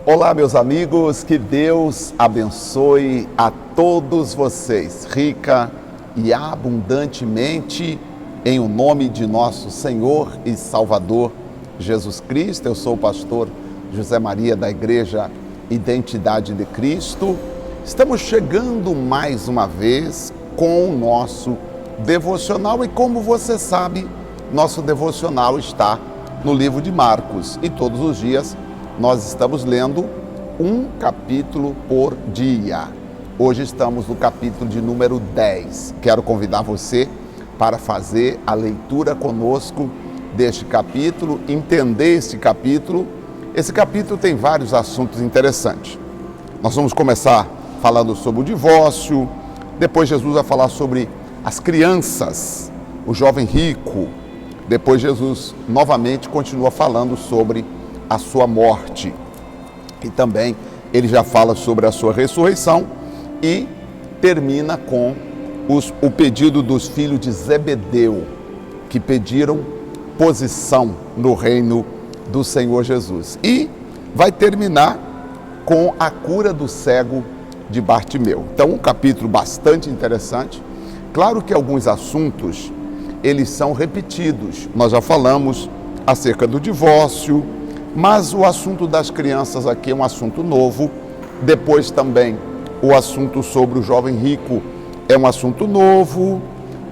Olá, meus amigos, que Deus abençoe a todos vocês, rica e abundantemente, em o nome de nosso Senhor e Salvador Jesus Cristo. Eu sou o pastor José Maria da Igreja Identidade de Cristo. Estamos chegando mais uma vez com o nosso devocional e, como você sabe, nosso devocional está no livro de Marcos e todos os dias nós estamos lendo um capítulo por dia. Hoje estamos no capítulo de número 10. Quero convidar você para fazer a leitura conosco deste capítulo, entender este capítulo. Esse capítulo tem vários assuntos interessantes. Nós vamos começar falando sobre o divórcio, depois Jesus vai falar sobre as crianças, o jovem rico. Depois Jesus novamente continua falando sobre a sua morte. E também ele já fala sobre a sua ressurreição e termina com o pedido dos filhos de Zebedeu, que pediram posição no reino do Senhor Jesus. E vai terminar com a cura do cego de Bartimeu. Então, um capítulo bastante interessante. Claro que alguns assuntos, eles são repetidos. Nós já falamos acerca do divórcio, mas o assunto das crianças aqui é um assunto novo. Depois também o assunto sobre o jovem rico é um assunto novo.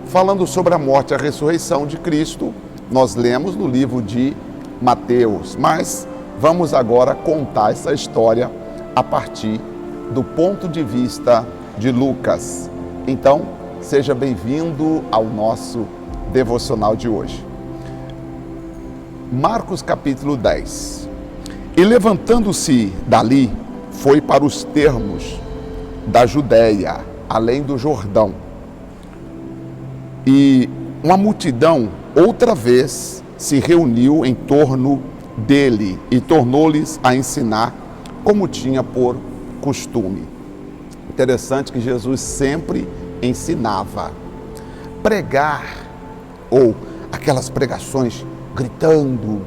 Falando sobre a morte e a ressurreição de Cristo, nós lemos no livro de Mateus, mas vamos agora contar essa história a partir do ponto de vista de Lucas. Então, seja bem-vindo ao nosso devocional de hoje. Marcos capítulo 10. E levantando-se dali, foi para os termos da Judéia, além do Jordão. E uma multidão outra vez se reuniu em torno dele e tornou-lhes a ensinar como tinha por costume. Interessante que Jesus sempre ensinava. Pregar, ou aquelas pregações gritando,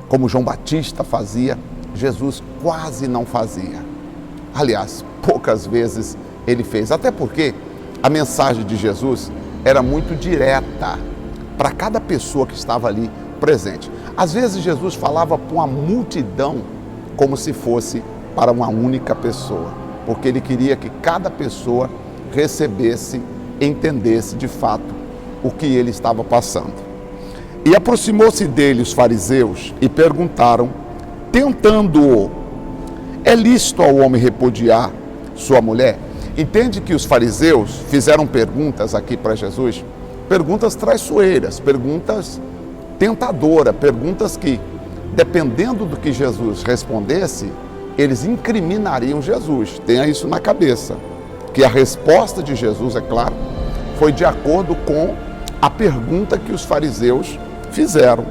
como João Batista fazia, Jesus quase não fazia. Aliás, poucas vezes ele fez, até porque a mensagem de Jesus era muito direta para cada pessoa que estava ali presente. Às vezes Jesus falava para uma multidão como se fosse para uma única pessoa, porque ele queria que cada pessoa recebesse, entendesse de fato o que ele estava passando. E aproximou-se dele os fariseus e perguntaram, tentando-o: é lícito ao homem repudiar sua mulher? Entende que os fariseus fizeram perguntas aqui para Jesus, perguntas traiçoeiras, perguntas tentadoras, perguntas que, dependendo do que Jesus respondesse, eles incriminariam Jesus. Tenha isso na cabeça, que a resposta de Jesus, é claro, foi de acordo com a pergunta que os fariseus fizeram.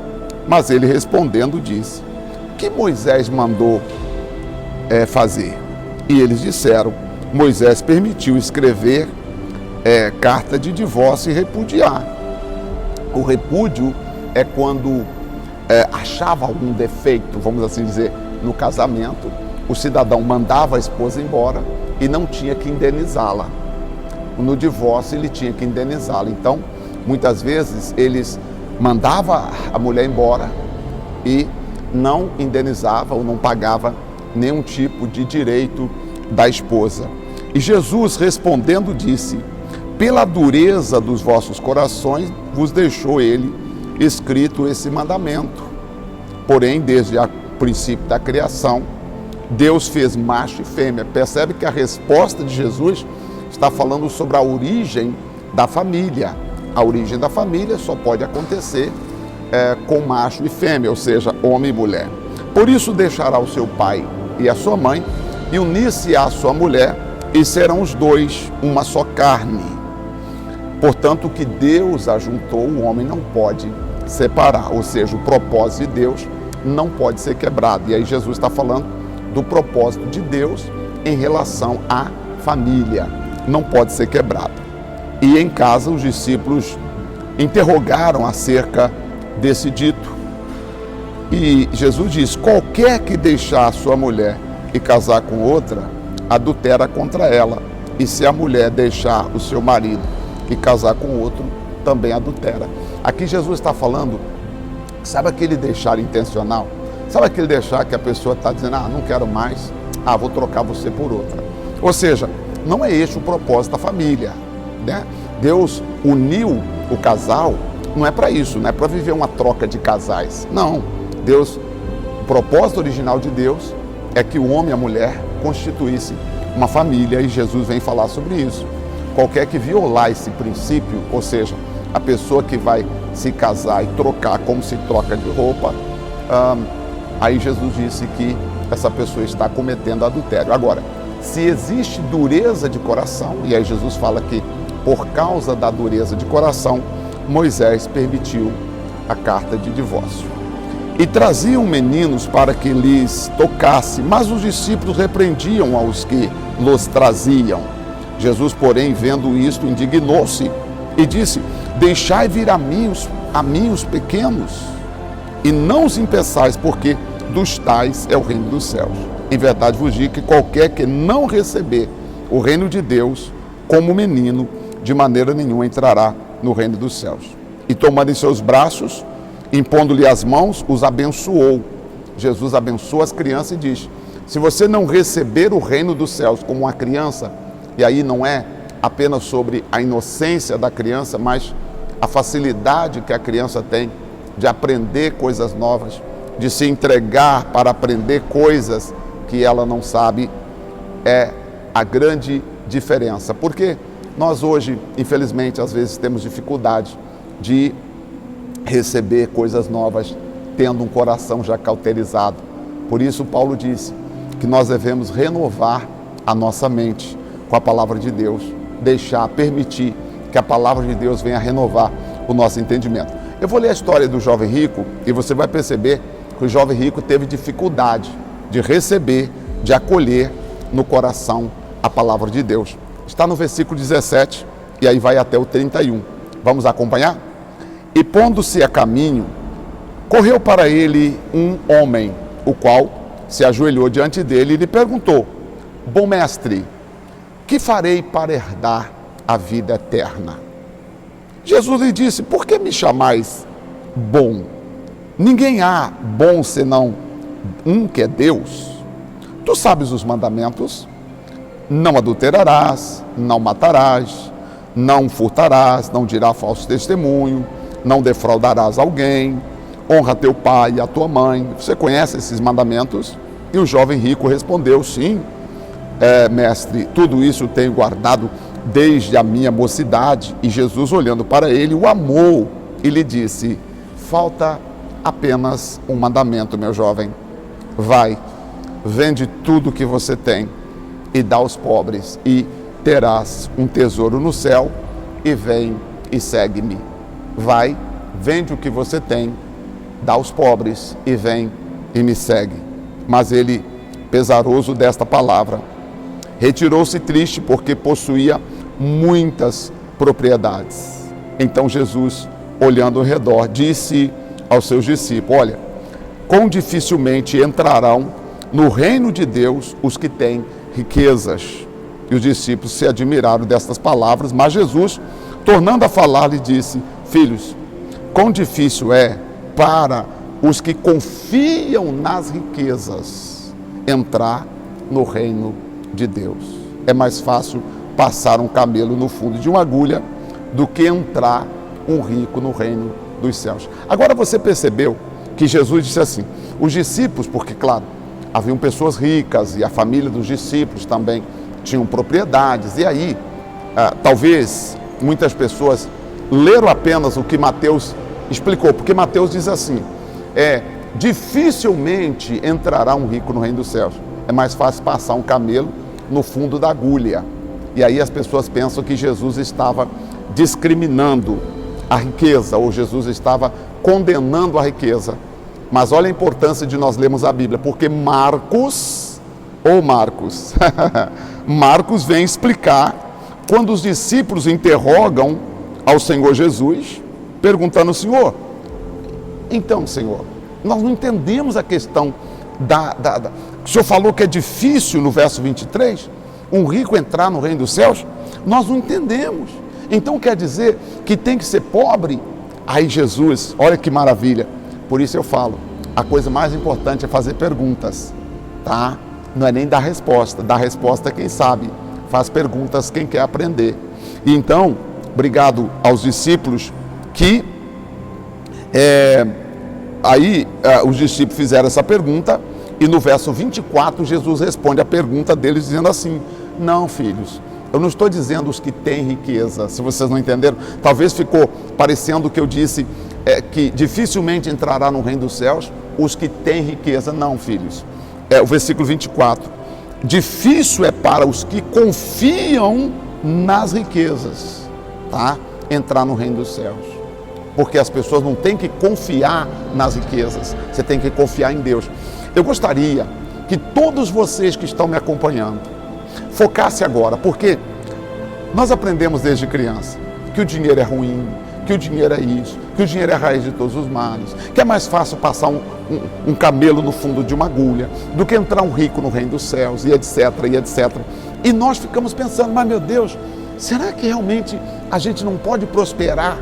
Mas ele respondendo disse: que Moisés mandou fazer? E eles disseram: Moisés permitiu escrever carta de divórcio e repudiar. O repúdio é quando achava algum defeito, vamos assim dizer, no casamento, o cidadão mandava a esposa embora e não tinha que indenizá-la. No divórcio ele tinha que indenizá-la. Então, muitas vezes eles mandavam a mulher embora e não indenizava ou não pagava nenhum tipo de direito da esposa. E Jesus respondendo disse: pela dureza dos vossos corações vos deixou ele escrito esse mandamento. Porém, desde o princípio da criação, Deus fez macho e fêmea. Percebe que a resposta de Jesus está falando sobre a origem da família. A origem da família só pode acontecer com macho e fêmea, ou seja, homem e mulher. Por isso deixará o seu pai e a sua mãe e unir-se à sua mulher, e serão os dois uma só carne. Portanto, o que Deus ajuntou, o homem não pode separar, ou seja, o propósito de Deus não pode ser quebrado. E aí Jesus está falando do propósito de Deus em relação à família, não pode ser quebrado. E em casa os discípulos interrogaram acerca desse dito. E Jesus diz: qualquer que deixar sua mulher e casar com outra, adultera contra ela. E se a mulher deixar o seu marido e casar com outro, também adultera. Aqui Jesus está falando, sabe aquele deixar intencional? Sabe aquele deixar que a pessoa está dizendo, não quero mais, vou trocar você por outra. Ou seja, não é este o propósito da família, né? Deus uniu o casal, não é para isso, não é para viver uma troca de casais. Não, o propósito original de Deus é que o homem e a mulher constituíssem uma família, e Jesus vem falar sobre isso. Qualquer que violar esse princípio, ou seja, a pessoa que vai se casar e trocar como se troca de roupa, aí Jesus disse que essa pessoa está cometendo adultério. Agora, se existe dureza de coração, e aí Jesus fala que por causa da dureza de coração, Moisés permitiu a carta de divórcio. E traziam meninos para que lhes tocasse, mas os discípulos repreendiam aos que los traziam. Jesus, porém, vendo isto, indignou-se e disse, deixai vir a mim os pequenos, e não os impeçais, porque dos tais é o reino dos céus. Em verdade vos digo que qualquer que não receber o reino de Deus como menino, de maneira nenhuma entrará no reino dos céus. E tomando em seus braços, impondo-lhe as mãos, os abençoou. Jesus abençoa as crianças e diz, se você não receber o reino dos céus como uma criança, e aí não é apenas sobre a inocência da criança, mas a facilidade que a criança tem de aprender coisas novas, de se entregar para aprender coisas que ela não sabe, é a grande diferença. Porque nós hoje, infelizmente, às vezes temos dificuldade de receber coisas novas, tendo um coração já cauterizado. Por isso, Paulo disse que nós devemos renovar a nossa mente com a palavra de Deus, permitir que a palavra de Deus venha renovar o nosso entendimento. Eu vou ler a história do jovem rico e você vai perceber que o jovem rico teve dificuldade de receber, de acolher no coração a palavra de Deus. Está no versículo 17 e aí vai até o 31. Vamos acompanhar? E pondo-se a caminho, correu para ele um homem, o qual se ajoelhou diante dele e lhe perguntou, bom mestre, que farei para herdar a vida eterna? Jesus lhe disse, por que me chamais bom? Ninguém há bom senão um que é Deus. Tu sabes os mandamentos? Não adulterarás, não matarás, não furtarás, não dirás falso testemunho, não defraudarás alguém, honra teu pai e a tua mãe. Você conhece esses mandamentos? E o jovem rico respondeu, sim, mestre, tudo isso tenho guardado desde a minha mocidade. E Jesus, olhando para ele, o amou e lhe disse, falta apenas um mandamento, meu jovem. Vai, vende tudo que você tem e dá aos pobres, e terás um tesouro no céu, e vem e segue-me. Vai, vende o que você tem, dá aos pobres, e vem e me segue. Mas ele, pesaroso desta palavra, retirou-se triste, porque possuía muitas propriedades. Então Jesus, olhando ao redor, disse aos seus discípulos, olha, quão dificilmente entrarão no reino de Deus os que têm riquezas. E os discípulos se admiraram destas palavras, mas Jesus, tornando a falar, lhe disse, filhos, quão difícil é para os que confiam nas riquezas entrar no reino de Deus. É mais fácil passar um camelo no fundo de uma agulha do que entrar um rico no reino dos céus. Agora você percebeu que Jesus disse assim, os discípulos, porque claro, haviam pessoas ricas e a família dos discípulos também tinham propriedades, e aí talvez muitas pessoas leram apenas o que Mateus explicou, porque Mateus diz assim, dificilmente entrará um rico no reino dos céus, é mais fácil passar um camelo no fundo da agulha. E aí as pessoas pensam que Jesus estava discriminando a riqueza, ou Jesus estava condenando a riqueza. Mas olha a importância de nós lermos a Bíblia, porque Marcos Marcos vem explicar quando os discípulos interrogam ao Senhor Jesus, perguntando, Senhor, então, Senhor, nós não entendemos a questão O Senhor falou que é difícil no verso 23, um rico entrar no reino dos céus. Nós não entendemos. Então quer dizer que tem que ser pobre? Aí Jesus, olha que maravilha. Por isso eu falo, a coisa mais importante é fazer perguntas, tá? Não é nem dar resposta. Dar resposta é quem sabe. Faz perguntas quem quer aprender. E então, obrigado aos discípulos que os discípulos fizeram essa pergunta e no verso 24 Jesus responde a pergunta deles dizendo assim: não, filhos, eu não estou dizendo os que têm riqueza. Se vocês não entenderam, talvez ficou parecendo que eu disse que dificilmente entrará no reino dos céus os que têm riqueza. Não, filhos. O versículo 24. Difícil é para os que confiam nas riquezas, tá? Entrar no reino dos céus. Porque as pessoas não têm que confiar nas riquezas. Você tem que confiar em Deus. Eu gostaria que todos vocês que estão me acompanhando focassem agora, porque nós aprendemos desde criança que o dinheiro é ruim, que o dinheiro é isso, que o dinheiro é a raiz de todos os males, que é mais fácil passar um camelo no fundo de uma agulha do que entrar um rico no reino dos céus, e etc, e etc. E nós ficamos pensando, mas meu Deus, será que realmente a gente não pode prosperar?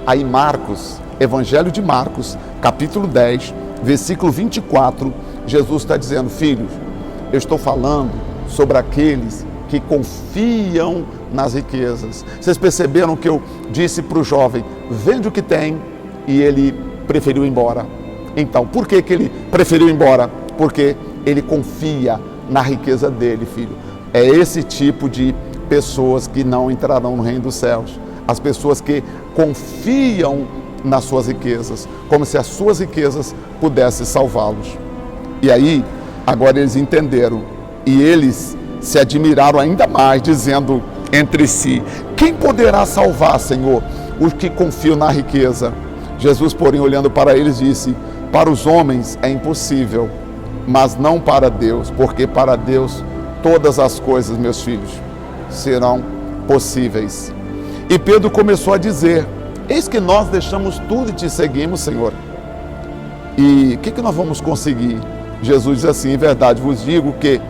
Aí Marcos, Evangelho de Marcos, capítulo 10, versículo 24, Jesus está dizendo: filhos, eu estou falando sobre aqueles que confiam nas riquezas. Vocês perceberam que eu disse para o jovem, vende o que tem, e ele preferiu ir embora. Então, por que ele preferiu ir embora? Porque ele confia na riqueza dele, filho. É esse tipo de pessoas que não entrarão no reino dos céus. As pessoas que confiam nas suas riquezas, como se as suas riquezas pudessem salvá-los. E aí, agora eles entenderam, e eles se admiraram ainda mais, dizendo entre si: quem poderá salvar, Senhor, os que confiam na riqueza? Jesus, porém, olhando para eles, disse: para os homens é impossível, mas não para Deus, porque para Deus todas as coisas, meus filhos, serão possíveis. E Pedro começou a dizer: eis que nós deixamos tudo e te seguimos, Senhor. E o que nós vamos conseguir? Jesus diz assim: em verdade vos digo que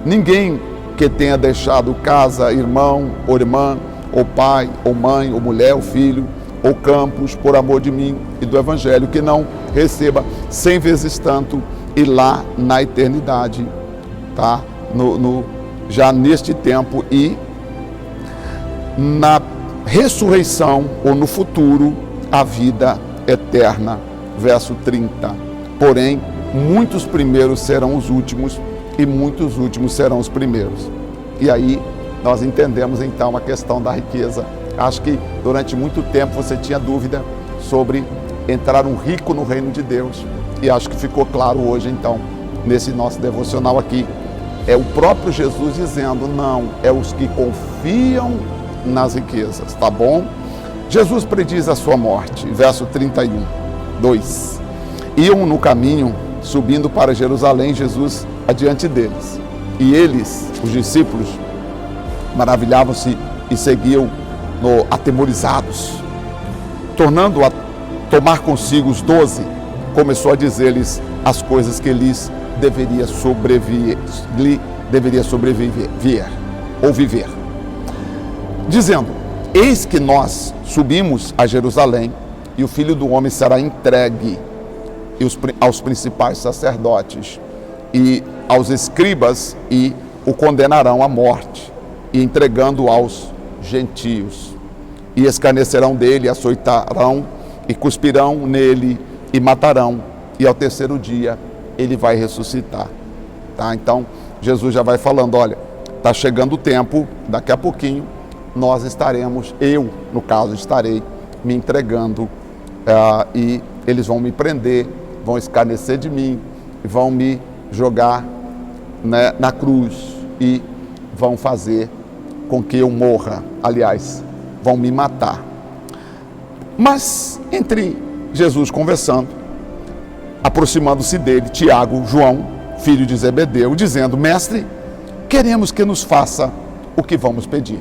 ninguém que tenha deixado casa, irmão ou irmã, ou pai, ou mãe, ou mulher, ou filho, ou campos, por amor de mim e do Evangelho, que não receba 100 vezes tanto e lá na eternidade, tá? Já neste tempo e na ressurreição ou no futuro, a vida eterna. Verso 30. Porém, muitos primeiros serão os últimos e muitos últimos serão os primeiros. E aí nós entendemos então a questão da riqueza. Acho que durante muito tempo você tinha dúvida sobre entrar um rico no reino de Deus. E acho que ficou claro hoje então, nesse nosso devocional aqui. É o próprio Jesus dizendo: não, é os que confiam nas riquezas, tá bom? Jesus prediz a sua morte, verso 31, 2. Iam no caminho, subindo para Jerusalém, Jesus adiante deles. E eles, os discípulos, maravilhavam-se e seguiam atemorizados. Tornando a tomar consigo os 12, começou a dizer-lhes as coisas que lhes deveria sobreviver ou viver. Dizendo: eis que nós subimos a Jerusalém, e o Filho do Homem será entregue aos principais sacerdotes e aos escribas, e o condenarão à morte, e entregando aos gentios. E escarnecerão dele, açoitarão, e cuspirão nele, e matarão, e ao terceiro dia ele vai ressuscitar. Tá? Então, Jesus já vai falando: olha, está chegando o tempo, daqui a pouquinho, nós estaremos, eu, no caso, estarei me entregando, e eles vão me prender, vão escarnecer de mim, vão me jogar, né, na cruz, e vão fazer com que eu morra. Aliás, vão me matar. Mas, entre Jesus conversando, aproximando-se dele, Tiago, João, filho de Zebedeu, dizendo: mestre, queremos que nos faça o que vamos pedir.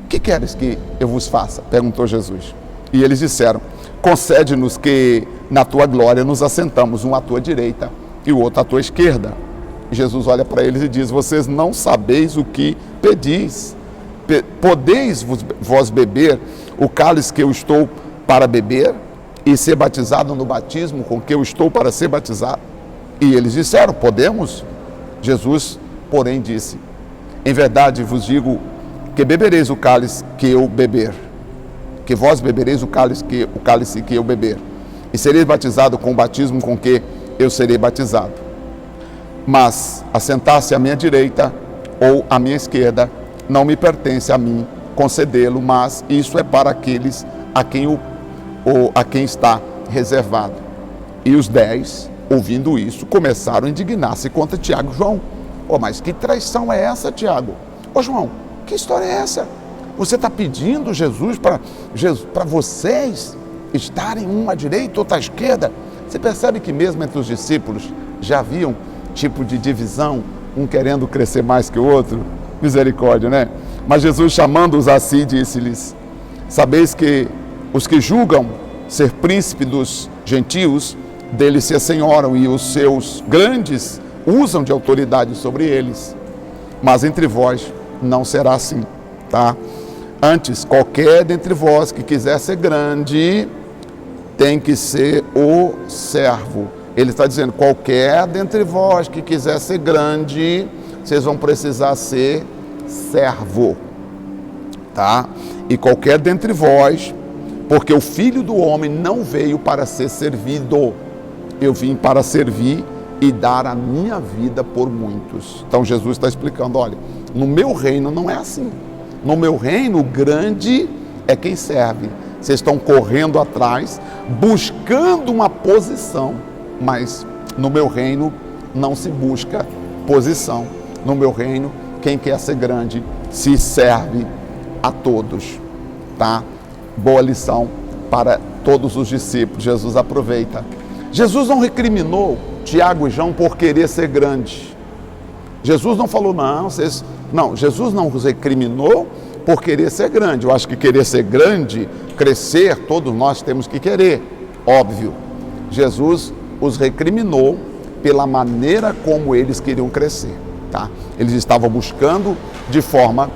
Que queres que eu vos faça? Perguntou Jesus. E eles disseram: concede-nos que na tua glória nos assentamos, um à tua direita e o outro à tua esquerda. Jesus olha para eles e diz: vocês não sabeis o que pedis. Podeis vós beber o cálice que eu estou para beber e ser batizado no batismo com que eu estou para ser batizado? E eles disseram: podemos. Jesus, porém, disse: em verdade vos digo que bebereis o cálice que eu beber, que vós bebereis o cálice que eu beber, e sereis batizado com o batismo com que eu serei batizado. Mas assentar-se à minha direita ou à minha esquerda não me pertence a mim concedê-lo, mas isso é para aqueles a quem está reservado. E os 10, ouvindo isso, começaram a indignar-se contra Tiago e João. Mas que traição é essa, Tiago? João, que história é essa? Você está pedindo Jesus para vocês estarem um à direita, outro à esquerda? Você percebe que mesmo entre os discípulos já havia um tipo de divisão, um querendo crescer mais que o outro? Misericórdia, né? Mas Jesus, chamando-os a si, disse-lhes: sabeis que os que julgam ser príncipe dos gentios, deles se assenhoram, e os seus grandes usam de autoridade sobre eles. Mas entre vós não será assim, tá? Antes, qualquer dentre vós que quiser ser grande, tem que ser o servo. Ele está dizendo: qualquer dentre vós que quiser ser grande, vocês vão precisar ser servo, tá? E qualquer dentre vós, porque o Filho do Homem não veio para ser servido, eu vim para servir e dar a minha vida por muitos. Então Jesus está explicando: olha, no meu reino não é assim. No meu reino, o grande é quem serve. Vocês estão correndo atrás, buscando uma posição, mas no meu reino não se busca posição. No meu reino, quem quer ser grande se serve a todos, tá? Boa lição para todos os discípulos. Jesus aproveita. Jesus não recriminou Tiago e João por querer ser grande. Jesus não falou: não, Jesus não os recriminou por querer ser grande. Eu acho que querer ser grande, crescer, todos nós temos que querer, óbvio. Jesus os recriminou pela maneira como eles queriam crescer, tá? Eles estavam buscando de forma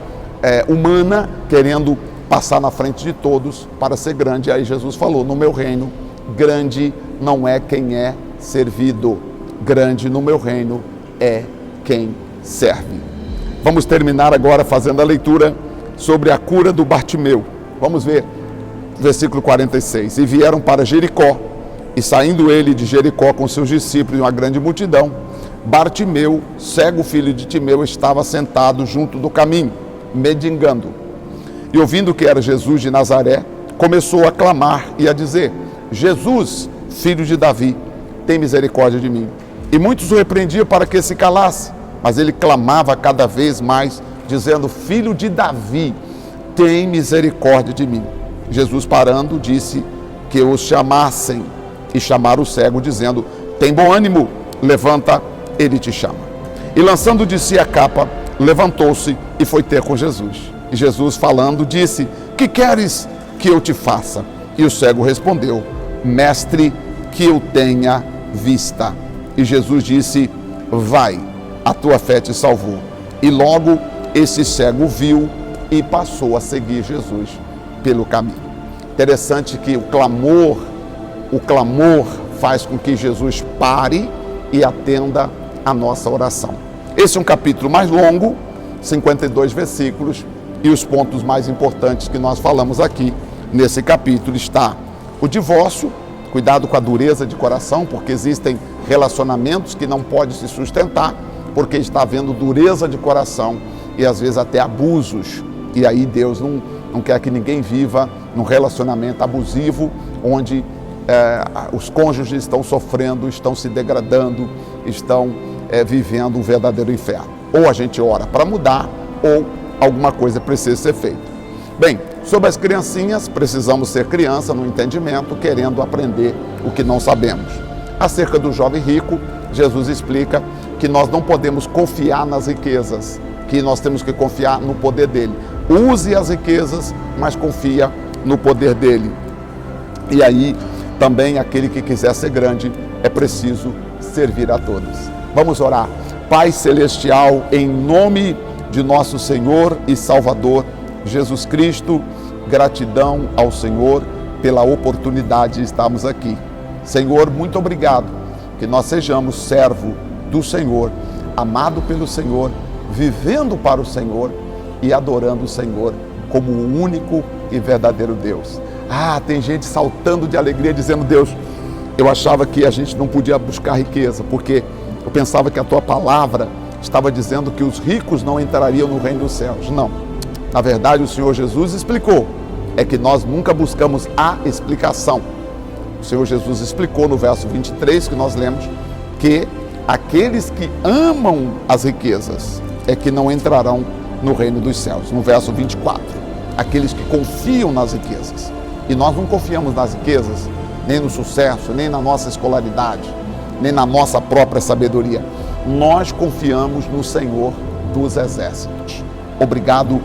humana, querendo passar na frente de todos para ser grande. Aí Jesus falou: no meu reino, grande não é quem é servido, grande no meu reino é quem serve. Vamos terminar agora fazendo a leitura sobre a cura do Bartimeu. Vamos ver, versículo 46. E vieram para Jericó, e saindo ele de Jericó com seus discípulos e uma grande multidão, Bartimeu, cego filho de Timeu, estava sentado junto do caminho, mendigando. E ouvindo que era Jesus de Nazaré, começou a clamar e a dizer: Jesus, filho de Davi, tem misericórdia de mim. E muitos o repreendiam para que se calasse, mas ele clamava cada vez mais, dizendo: Filho de Davi, tem misericórdia de mim. Jesus, parando, disse que os chamassem, e chamaram o cego, dizendo: tem bom ânimo, levanta, ele te chama. E lançando de si a capa, levantou-se e foi ter com Jesus. E Jesus, falando, disse: que queres que eu te faça? E o cego respondeu: Mestre, que eu tenha vista. E Jesus disse: vai, a tua fé te salvou. E logo esse cego viu e passou a seguir Jesus pelo caminho. Interessante que o clamor faz com que Jesus pare e atenda a nossa oração. Esse é um capítulo mais longo, 52 versículos, e os pontos mais importantes que nós falamos aqui nesse capítulo está o divórcio, cuidado com a dureza de coração, porque existem relacionamentos que não podem se sustentar, porque está havendo dureza de coração e às vezes até abusos. E aí Deus não quer que ninguém viva num relacionamento abusivo, onde os cônjuges estão sofrendo, estão se degradando, estão vivendo um verdadeiro inferno. Ou a gente ora para mudar, ou alguma coisa precisa ser feita. Bem, sobre as criancinhas, precisamos ser criança no entendimento, querendo aprender o que não sabemos. Acerca do jovem rico, Jesus explica que nós não podemos confiar nas riquezas, que nós temos que confiar no poder dele. Use as riquezas, mas confia no poder dele. E aí, também aquele que quiser ser grande, é preciso servir a todos. Vamos orar. Pai Celestial, em nome de nosso Senhor e Salvador Jesus Cristo, gratidão ao Senhor pela oportunidade de estarmos aqui. Senhor, muito obrigado, que nós sejamos servo do Senhor, amado pelo Senhor, vivendo para o Senhor e adorando o Senhor como o único e verdadeiro Deus. Tem gente saltando de alegria dizendo: Deus, eu achava que a gente não podia buscar riqueza, porque eu pensava que a tua palavra estava dizendo que os ricos não entrariam no reino dos céus. Não. Na verdade, o Senhor Jesus explicou. É que nós nunca buscamos a explicação. O Senhor Jesus explicou no verso 23 que nós lemos que aqueles que amam as riquezas é que não entrarão no reino dos céus. No verso 24, aqueles que confiam nas riquezas. E nós não confiamos nas riquezas, nem no sucesso, nem na nossa escolaridade, nem na nossa própria sabedoria. Nós confiamos no Senhor dos exércitos. Obrigado,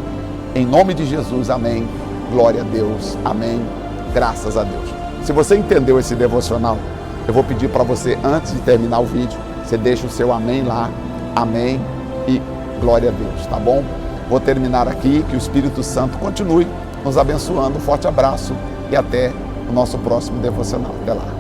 em nome de Jesus, amém. Glória a Deus, amém. Graças a Deus. Se você entendeu esse devocional, eu vou pedir para você, antes de terminar o vídeo, você deixa o seu amém lá, amém e glória a Deus, tá bom? Vou terminar aqui, que o Espírito Santo continue nos abençoando. Um forte abraço e até o nosso próximo devocional. Até lá.